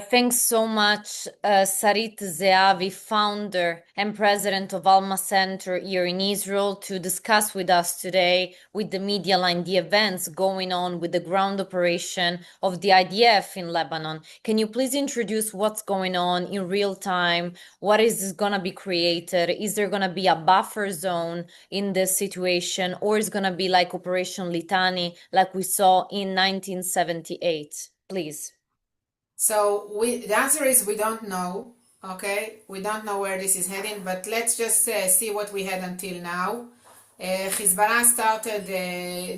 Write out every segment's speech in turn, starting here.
Thanks so much, Sarit Zehavi, founder and president of Alma Center here in Israel, to discuss with us today, with the media line, the events going on with the ground operation of the IDF in Lebanon. Can you please introduce what's going on in real time? What is going to be created? Is there going to be a buffer zone in this situation, or is going to be like Operation Litani, like we saw in 1978? Please. So the answer is we don't know. Okay, we don't know where this is heading, but let's just see what we had until now. Hezbollah started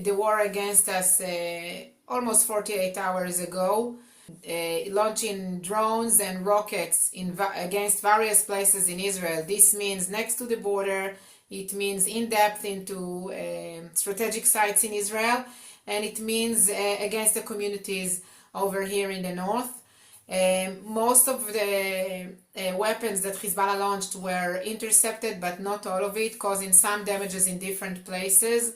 the war against us almost 48 hours ago, launching drones and rockets against various places in Israel. This means next to the border, it means in depth into strategic sites in Israel, and it means against the communities over here in the north. Most of the weapons that Hezbollah launched were intercepted, but not all of it, causing some damages in different places.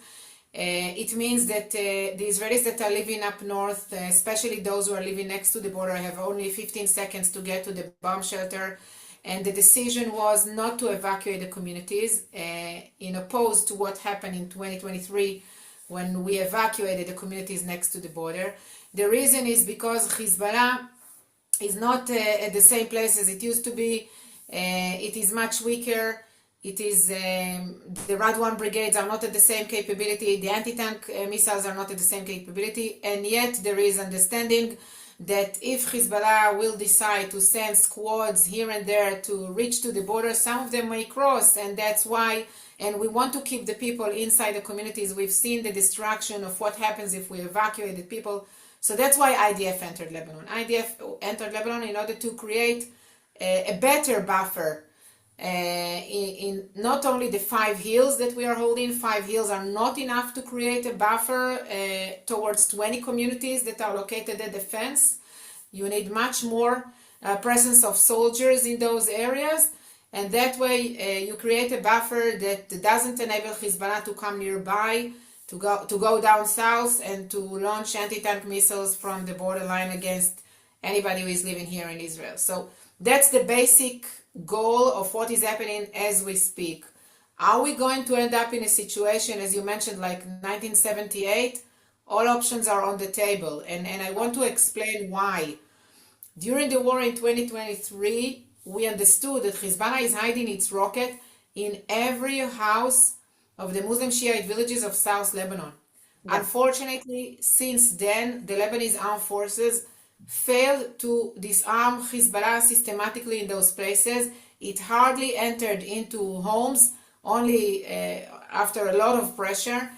It means that the Israelis that are living up north, especially those who are living next to the border, have only 15 seconds to get to the bomb shelter. And the decision was not to evacuate the communities, in opposed to what happened in 2023 when we evacuated the communities next to the border. The reason is because Hezbollah is not at the same place as it used to be. It is much weaker. It is the Radwan brigades are not at the same capability. The anti-tank missiles are not at the same capability, and yet there is understanding that if Hezbollah will decide to send squads here and there to reach to the border, some of them may cross, and that's why. And we want to keep the people inside the communities. We've seen the destruction of what happens if we evacuated people. So that's why IDF entered Lebanon. IDF entered Lebanon in order to create a better buffer in not only the 5 hills that we are holding. 5 hills are not enough to create a buffer towards 20 communities that are located at the fence. You need much more presence of soldiers in those areas, and that way you create a buffer that doesn't enable Hezbollah to come nearby, to go down south and to launch anti-tank missiles from the borderline against anybody who is living here in Israel. So that's the basic goal of what is happening as we speak. Are we going to end up in a situation, as you mentioned, like 1978? All options are on the table, and I want to explain why. During the war in 2023, we understood that Hezbollah is hiding its rocket in every house of the Muslim Shiite villages of South Lebanon. Yeah. Unfortunately, since then, the Lebanese armed forces failed to disarm Hezbollah systematically in those places. It hardly entered into homes, only after a lot of pressure,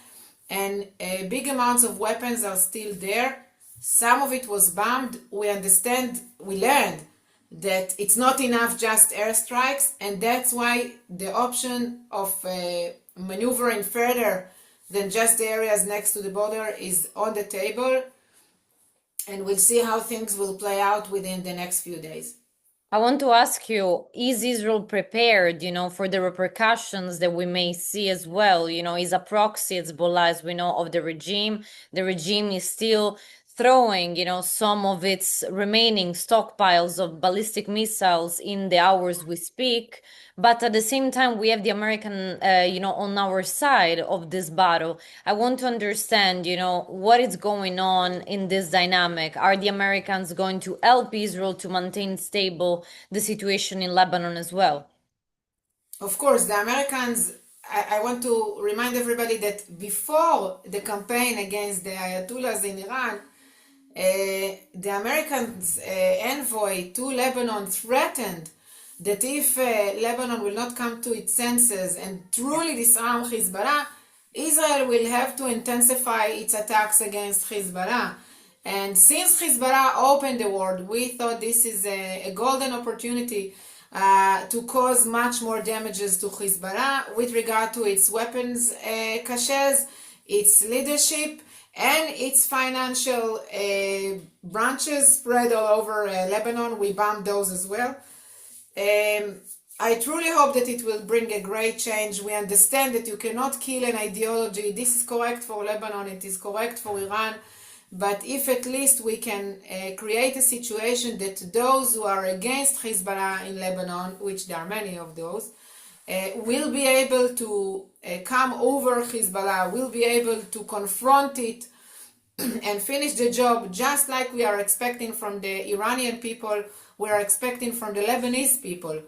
and big amounts of weapons are still there. Some of it was bombed. We learned that it's not enough just airstrikes, and that's why the option of maneuvering further than just the areas next to the border is on the table, and we'll see how things will play out within the next few days. I want to ask you, is Israel prepared, for the repercussions that we may see as well? Is a proxy, Hezbollah, as we know, of the regime. The regime is still throwing, some of its remaining stockpiles of ballistic missiles in the hours we speak. But at the same time, we have the American, on our side of this battle. I want to understand, what is going on in this dynamic. Are the Americans going to help Israel to maintain stable the situation in Lebanon as well? Of course, the Americans, I want to remind everybody that before the campaign against the Ayatollahs in Iran, the Americans' envoy to Lebanon threatened that if Lebanon will not come to its senses and truly disarm Hezbollah, Israel will have to intensify its attacks against Hezbollah. And since Hezbollah opened the war, we thought this is a golden opportunity to cause much more damages to Hezbollah with regard to its weapons caches, its leadership, and its financial branches spread all over Lebanon. We bombed those as well. I truly hope that it will bring a great change. We understand that you cannot kill an ideology. This is correct for Lebanon, it is correct for Iran, but if at least we can create a situation that those who are against Hezbollah in Lebanon, which there are many of those, will be able to come over Hezbollah, will be able to confront it and finish the job, just like we are expecting from the Iranian people, we are expecting from the Lebanese people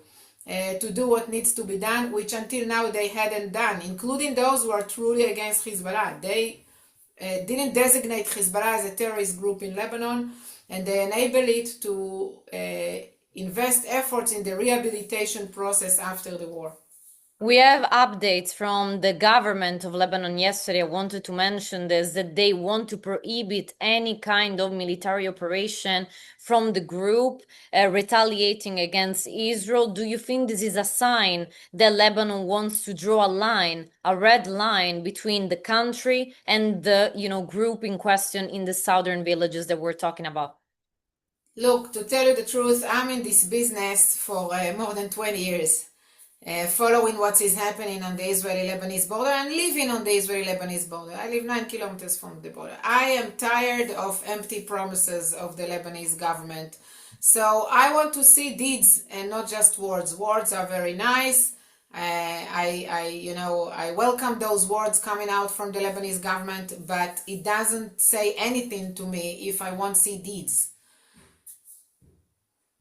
to do what needs to be done, which until now they hadn't done, including those who are truly against Hezbollah. They didn't designate Hezbollah as a terrorist group in Lebanon, and they enable it to invest efforts in the rehabilitation process after the war. We have updates from the government of Lebanon yesterday. I wanted to mention this, that they want to prohibit any kind of military operation from the group retaliating against Israel. Do you think this is a sign that Lebanon wants to draw a line, a red line between the country and the, group in question in the southern villages that we're talking about? Look, to tell you the truth, I'm in this business for more than 20 years. Following what is happening on the Israeli-Lebanese border and living on the Israeli-Lebanese border. I live 9 kilometers from the border. I am tired of empty promises of the Lebanese government. So I want to see deeds and not just words. Words are very nice. I welcome those words coming out from the Lebanese government, but it doesn't say anything to me if I won't see deeds.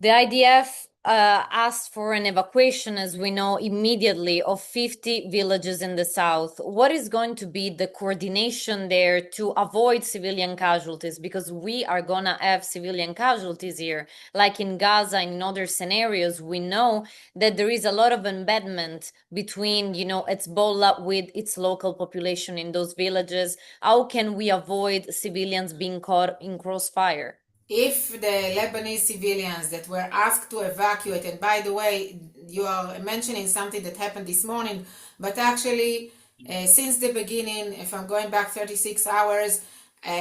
The IDF asked for an evacuation, as we know, immediately of 50 villages in the south. What is going to be the coordination there to avoid civilian casualties? Because we are going to have civilian casualties here. Like in Gaza and in other scenarios, we know that there is a lot of embedment between, Hezbollah with its local population in those villages. How can we avoid civilians being caught in crossfire? If the Lebanese civilians that were asked to evacuate, and by the way, you are mentioning something that happened this morning, but actually, since the beginning, if I'm going back 36 hours,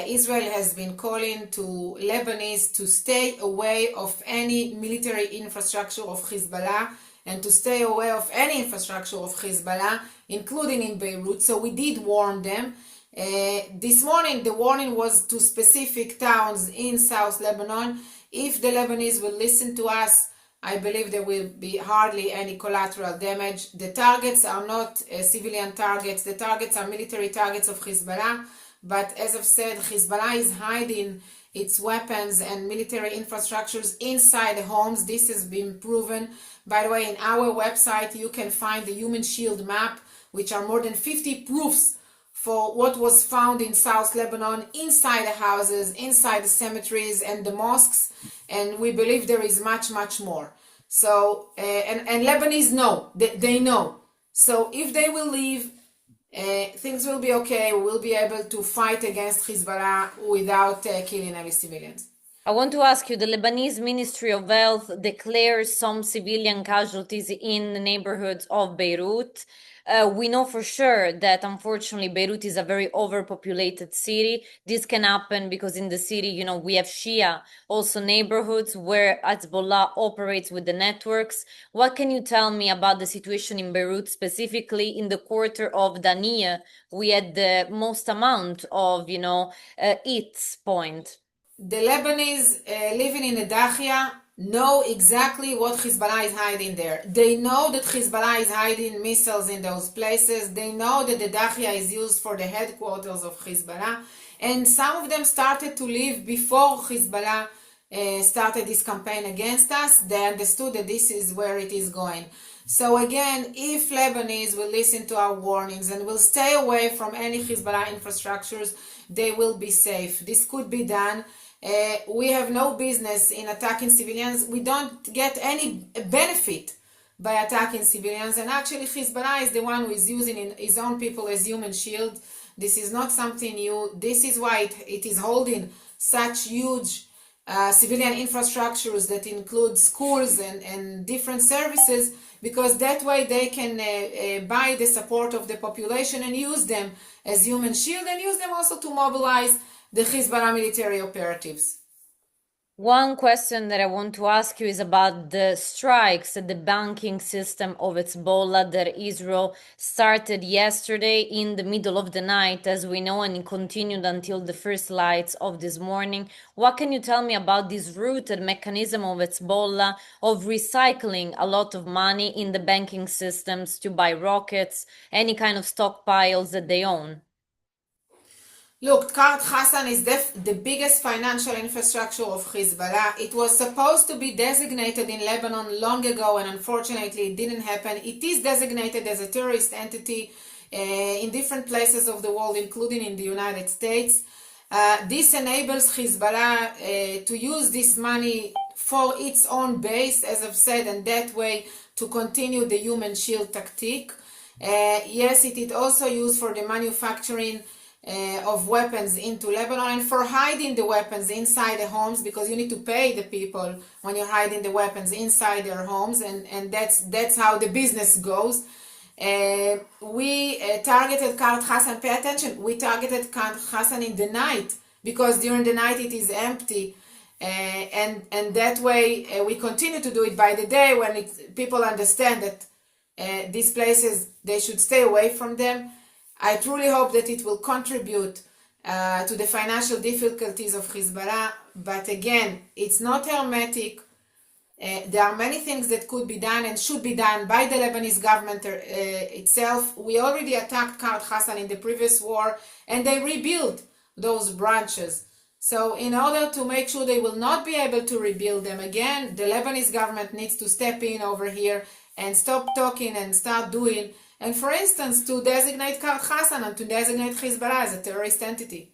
Israel has been calling to Lebanese to stay away of any military infrastructure of Hezbollah and to stay away of any infrastructure of Hezbollah, including in Beirut. So we did warn them. This morning, the warning was to specific towns in South Lebanon. If the Lebanese will listen to us, I believe there will be hardly any collateral damage. The targets are not civilian targets. The targets are military targets of Hezbollah. But as I've said, Hezbollah is hiding its weapons and military infrastructures inside the homes. This has been proven. By the way, in our website, you can find the Human Shield map, which are more than 50 proofs for what was found in South Lebanon, inside the houses, inside the cemeteries and the mosques, and we believe there is much, much more. So, and Lebanese know, they know. So if they will leave, things will be okay. We will be able to fight against Hezbollah without killing any civilians. I want to ask you, the Lebanese Ministry of Health declares some civilian casualties in the neighborhoods of Beirut. We know for sure that unfortunately Beirut is a very overpopulated city. This can happen because in the city, we have Shia, also neighborhoods where Hezbollah operates with the networks. What can you tell me about the situation in Beirut, specifically in the quarter of Dania? We had the most amount of, hits point. The Lebanese living in the Dahia know exactly what Hezbollah is hiding there. They know that Hezbollah is hiding missiles in those places. They know that the Dahia is used for the headquarters of Hezbollah. And some of them started to leave before Hezbollah started this campaign against us. They understood that this is where it is going. So again, if Lebanese will listen to our warnings and will stay away from any Hezbollah infrastructures, they will be safe. This could be done. We have no business in attacking civilians. We don't get any benefit by attacking civilians. And actually, Hezbollah is the one who is using his own people as human shield. This is not something new. This is why it is holding such huge civilian infrastructures that include schools and different services, because that way they can buy the support of the population and use them as human shield and use them also to mobilize the Hezbollah military operatives. One question that I want to ask you is about the strikes at the banking system of Hezbollah that Israel started yesterday in the middle of the night, as we know, and it continued until the first lights of this morning. What can you tell me about this rooted mechanism of Hezbollah of recycling a lot of money in the banking systems to buy rockets, any kind of stockpiles that they own? Look, Kart Hassan is the biggest financial infrastructure of Hezbollah. It was supposed to be designated in Lebanon long ago, and unfortunately, it didn't happen. It is designated as a terrorist entity in different places of the world, including in the United States. This enables Hezbollah to use this money for its own base, as I've said, and that way to continue the human shield tactic. Yes, it is also used for the manufacturing of weapons into Lebanon and for hiding the weapons inside the homes, because you need to pay the people when you're hiding the weapons inside their homes, and that's how the business goes. We targeted Kart Hassan. Pay attention. We targeted Kart Hassan in the night because during the night it is empty, and that way we continue to do it by the day when people understand that these places they should stay away from them. I truly hope that it will contribute to the financial difficulties of Hezbollah, but again, it's not hermetic. There are many things that could be done and should be done by the Lebanese government itself. We already attacked Kart Hassan in the previous war, and they rebuilt those branches. So in order to make sure they will not be able to rebuild them again, the Lebanese government needs to step in over here and stop talking and start doing. And for instance, to designate Kart Hassan and to designate Hezbollah as a terrorist entity.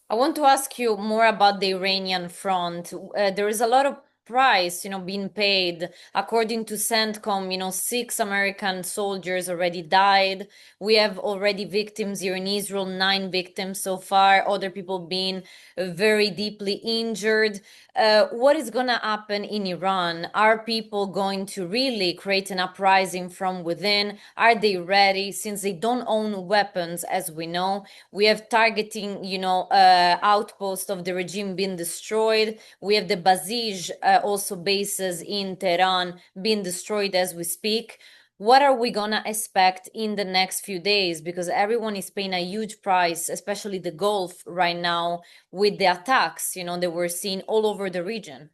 I want to ask you more about the Iranian front. There is a lot of price, being paid. According to CENTCOM, 6 American soldiers already died. We have already victims here in Israel, 9 victims so far, other people being very deeply injured. What is going to happen in Iran? Are people going to really create an uprising from within? Are they ready? Since they don't own weapons, as we know, we have targeting, outposts of the regime being destroyed. We have the Basij, also bases in Tehran being destroyed as we speak. What are we gonna expect in the next few days? Because everyone is paying a huge price, especially the Gulf right now, with the attacks, that we're seeing all over the region.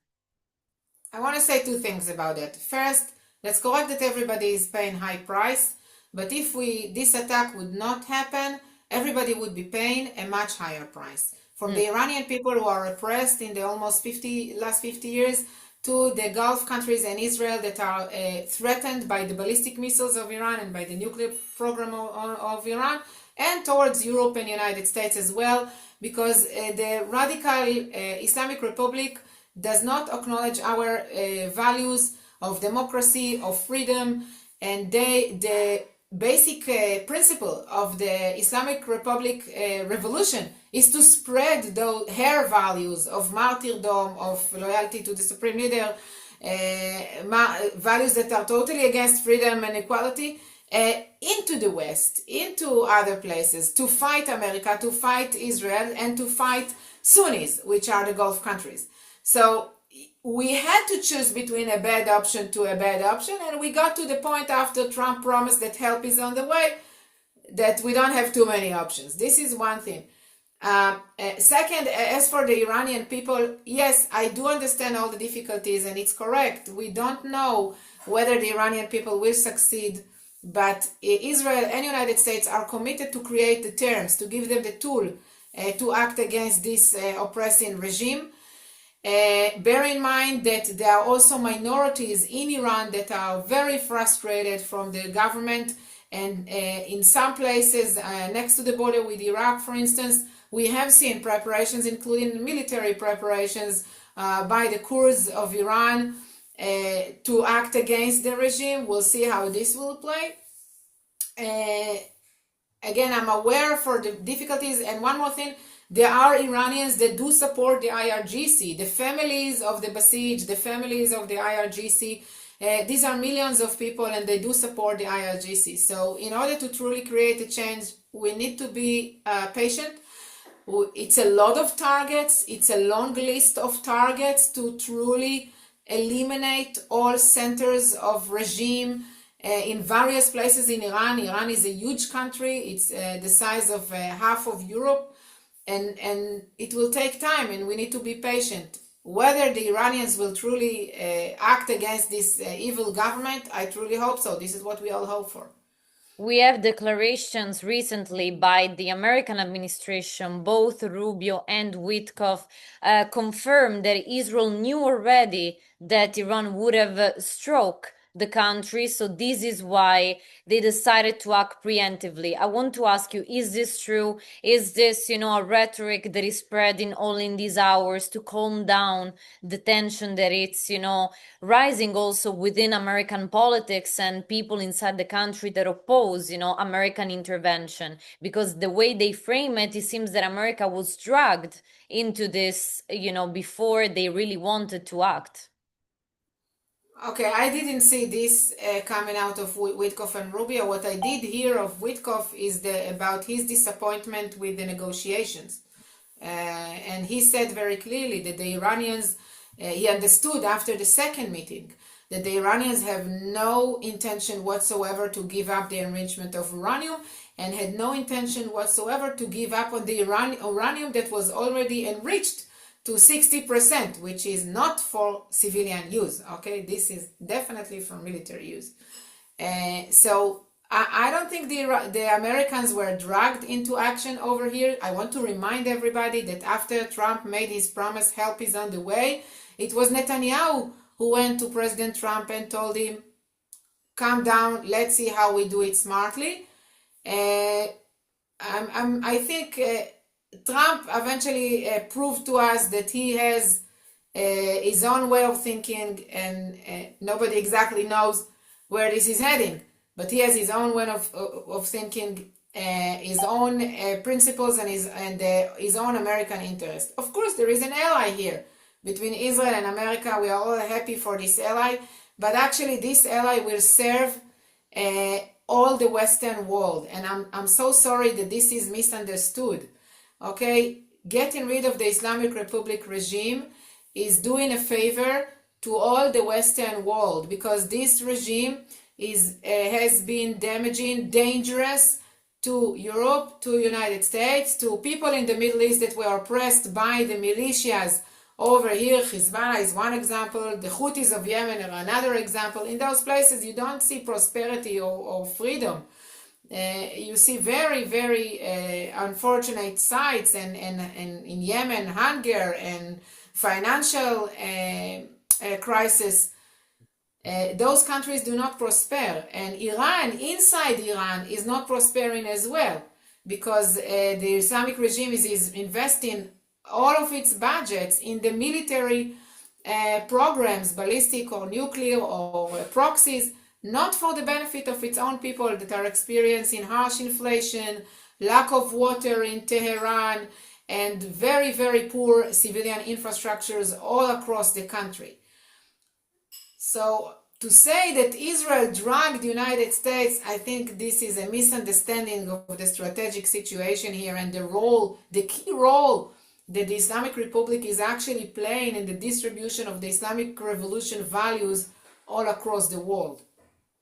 I want to say two things about that. First, let's correct that everybody is paying high price, but if this attack would not happen, everybody would be paying a much higher price. From the Iranian people who are oppressed in the almost last 50 years, to the Gulf countries and Israel that are threatened by the ballistic missiles of Iran and by the nuclear program of Iran, and towards Europe and United States as well, because the radical Islamic Republic does not acknowledge our values of democracy, of freedom, and the basic principle of the Islamic Republic revolution is to spread her values of martyrdom, of loyalty to the supreme leader, values that are totally against freedom and equality, into the West, into other places, to fight America, to fight Israel, and to fight Sunnis, which are the Gulf countries. So we had to choose between a bad option to a bad option, and we got to the point after Trump promised that help is on the way that we don't have too many options. This is one thing. Second, as for the Iranian people, yes, I do understand all the difficulties, and it's correct. We don't know whether the Iranian people will succeed, but Israel and United States are committed to create the terms, to give them the tool to act against this oppressing regime. Bear in mind that there are also minorities in Iran that are very frustrated from the government, and in some places next to the border with Iraq, for instance, we have seen preparations, including military preparations by the Kurds of Iran to act against the regime. We'll see how this will play. Again, I'm aware for the difficulties, and one more thing, there are Iranians that do support the IRGC, the families of the Basij, the families of the IRGC. These are millions of people, and they do support the IRGC. So in order to truly create a change, we need to be patient. It's a lot of targets. It's a long list of targets to truly eliminate all centers of regime in various places in Iran. Iran is a huge country. It's the size of half of Europe, and it will take time, and we need to be patient. Whether the Iranians will truly act against this evil government, I truly hope so. This is what we all hope for. We have declarations recently by the American administration, both Rubio and Witkoff, confirmed that Israel knew already that Iran would have struck the country. So this is why they decided to act preemptively. I want to ask you, is this true? Is this, a rhetoric that is spreading all in these hours to calm down the tension that it's, rising also within American politics and people inside the country that oppose, American intervention? Because the way they frame it, it seems that America was dragged into this, before they really wanted to act. Okay, I didn't see this coming out of Witkoff and Rubio. What I did hear of Witkoff is about his disappointment with the negotiations. And he said very clearly that the Iranians, he understood after the second meeting, that the Iranians have no intention whatsoever to give up the enrichment of uranium, and had no intention whatsoever to give up on the uranium that was already enriched to 60%, which is not for civilian use. Okay, this is definitely for military use. So I don't think the Americans were dragged into action over here. I want to remind everybody that after Trump made his promise, help is on the way, it was Netanyahu who went to President Trump and told him, calm down, let's see how we do it smartly. I think Trump eventually proved to us that he has his own way of thinking, and nobody exactly knows where this is heading. But he has his own way of thinking, his own principles, and his own American interest. Of course, there is an ally here between Israel and America. We are all happy for this ally, but actually, this ally will serve all the Western world, and I'm so sorry that this is misunderstood. Okay, getting rid of the Islamic Republic regime is doing a favor to all the Western world, because this regime has been damaging, dangerous to Europe, to United States, to people in the Middle East that were oppressed by the militias over here. Hezbollah is one example. The Houthis of Yemen are another example. In those places, you don't see prosperity or freedom. You see very, very unfortunate sights, and in Yemen, hunger and financial crisis. Those countries do not prosper, and Iran, inside Iran, is not prospering as well, because the Islamic regime is investing all of its budgets in the military programs, ballistic or nuclear or proxies, not for the benefit of its own people that are experiencing harsh inflation, lack of water in Tehran, and very, very poor civilian infrastructures all across the country. So to say that Israel dragged the United States, I think this is a misunderstanding of the strategic situation here, and the key role that the Islamic Republic is actually playing in the distribution of the Islamic Revolution values all across the world.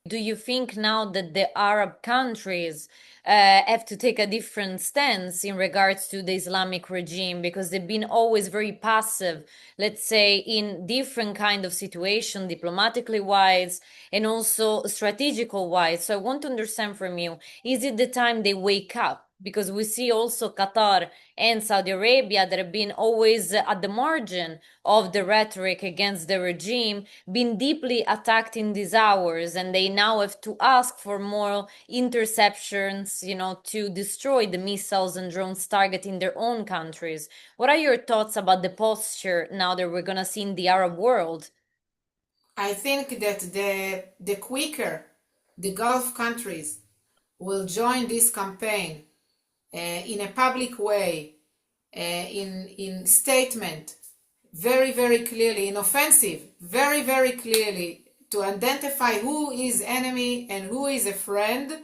Do you think now that the Arab countries have to take a different stance in regards to the Islamic regime, because they've been always very passive, let's say, in different kind of situation, diplomatically wise and also strategical wise? So I want to understand from you, is it the time they wake up? Because we see also Qatar and Saudi Arabia that have been always at the margin of the rhetoric against the regime, been deeply attacked in these hours, and they now have to ask for more interceptions, to destroy the missiles and drones targeting their own countries. What are your thoughts about the posture now that we're gonna see in the Arab world? I think that the quicker the Gulf countries will join this campaign in a public way, in statement, very, very clearly, in offensive, very, very clearly, to identify who is enemy and who is a friend,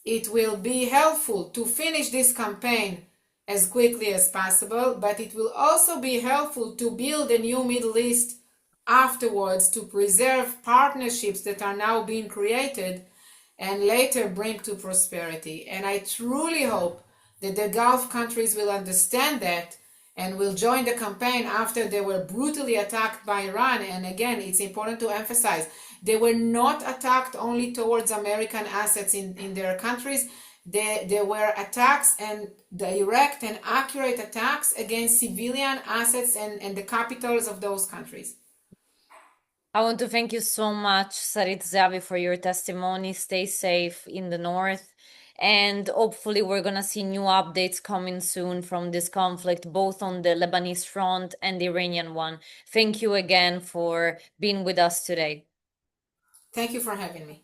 it will be helpful to finish this campaign as quickly as possible, but it will also be helpful to build a new Middle East afterwards to preserve partnerships that are now being created and later bring to prosperity. And I truly hope that the Gulf countries will understand that and will join the campaign after they were brutally attacked by Iran. And again, it's important to emphasize they were not attacked only towards American assets in their countries. There were attacks and direct and accurate attacks against civilian assets and the capitals of those countries. I want to thank you so much, Sarit Zehavi, for your testimony. Stay safe in the north. And hopefully, we're going to see new updates coming soon from this conflict, both on the Lebanese front and the Iranian one. Thank you again for being with us today. Thank you for having me.